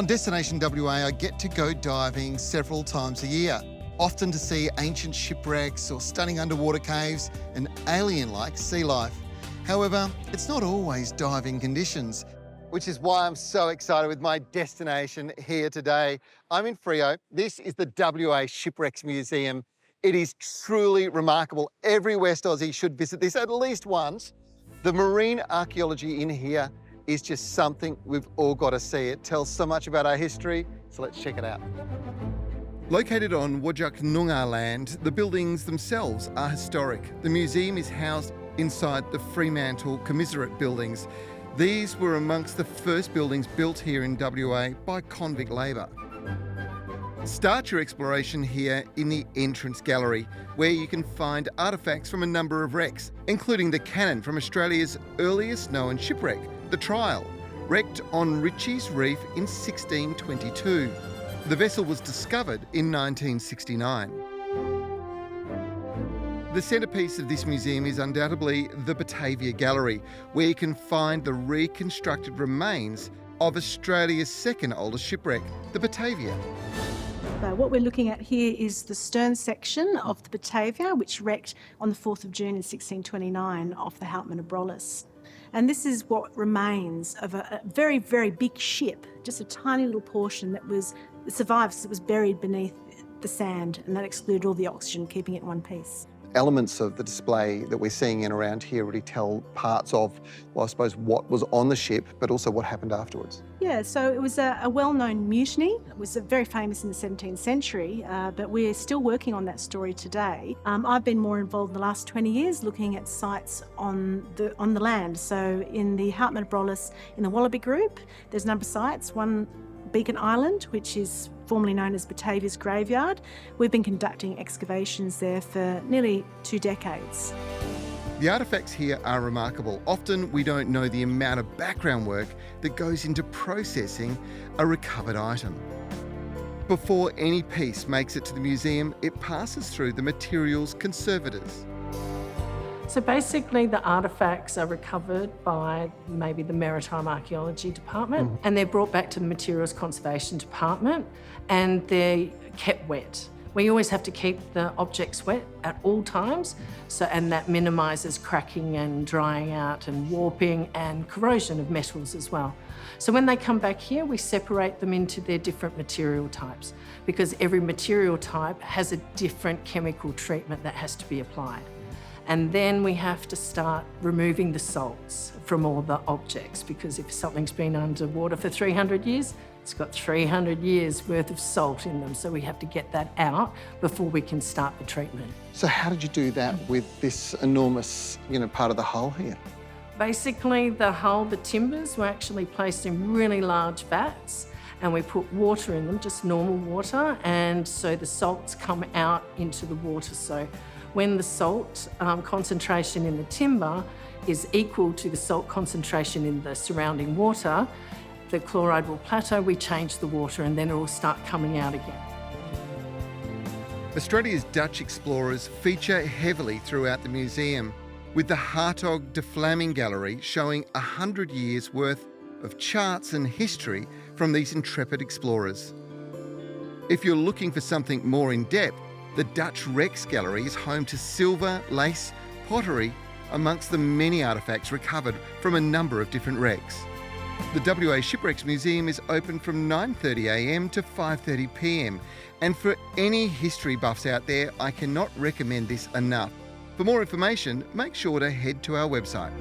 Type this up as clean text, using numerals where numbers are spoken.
On Destination WA, I get to go diving several times a year, often to see ancient shipwrecks or stunning underwater caves and alien-like sea life. However, it's not always diving conditions, which is why I'm so excited with my destination here today. I'm in Freo. This is the WA Shipwrecks Museum. It is truly remarkable. Every West Aussie should visit this at least once. The marine archaeology in here is just something we've all got to see. It tells so much about our history, so let's check it out. Located on Whadjuk Nyoongar land, the buildings themselves are historic. The museum is housed inside the Fremantle Commissariat buildings. These were amongst the first buildings built here in WA by convict labour. Start your exploration here in the entrance gallery, where you can find artefacts from a number of wrecks, including the cannon from Australia's earliest known shipwreck, the Trial, wrecked on Ritchie's Reef in 1622. The vessel was discovered in 1969. The centrepiece of this museum is undoubtedly the Betavia Gallery, where you can find the reconstructed remains of Australia's second oldest shipwreck, the Betavia. What we're looking at here is the stern section of the Betavia, which wrecked on the 4th of June in 1629 off the Houtman Abrolhos. And this is what remains of a very, very big ship, just a tiny little portion that survived because it was buried beneath the sand, and that excluded all the oxygen, keeping it in one piece. Elements of the display that we're seeing in around here really tell parts of, well, I suppose, what was on the ship, but also what happened afterwards. Yeah, so it was a well-known mutiny. It was very famous in the 17th century, but we're still working on that story today. I've been more involved in the last 20 years looking at sites on the land. So in the Houtman Abrolhos, in the Wallaby Group, there's a number of sites. One, Beacon Island, which is formerly known as Batavia's Graveyard. We've been conducting excavations there for nearly 2 decades. The artefacts here are remarkable. Often we don't know the amount of background work that goes into processing a recovered item. Before any piece makes it to the museum, it passes through the materials conservators. So basically the artefacts are recovered by maybe the Maritime Archaeology Department and they're brought back to the Materials Conservation Department and they're kept wet. We always have to keep the objects wet at all times, and that minimises cracking and drying out and warping and corrosion of metals as well. So when they come back here, we separate them into their different material types because every material type has a different chemical treatment that has to be applied. And then we have to start removing the salts from all the objects because if something's been underwater for 300 years, it's got 300 years worth of salt in them. So we have to get that out before we can start the treatment. So how did you do that with this enormous, part of the hull here? Basically, the hull, the timbers were actually placed in really large vats and we put water in them, just normal water, and so the salts come out into the water. So when the salt concentration in the timber is equal to the salt concentration in the surrounding water, the chloride will plateau, we change the water and then it will start coming out again. Australia's Dutch explorers feature heavily throughout the museum, with the Whadjuk Nyoongar Gallery showing 100 years' worth of charts and history from these intrepid explorers. If you're looking for something more in-depth, the Dutch Rex Gallery is home to silver, lace, pottery, amongst the many artefacts recovered from a number of different wrecks. The WA Shipwrecks Museum is open from 9:30 a.m. to 5:30 p.m. And for any history buffs out there, I cannot recommend this enough. For more information, make sure to head to our website.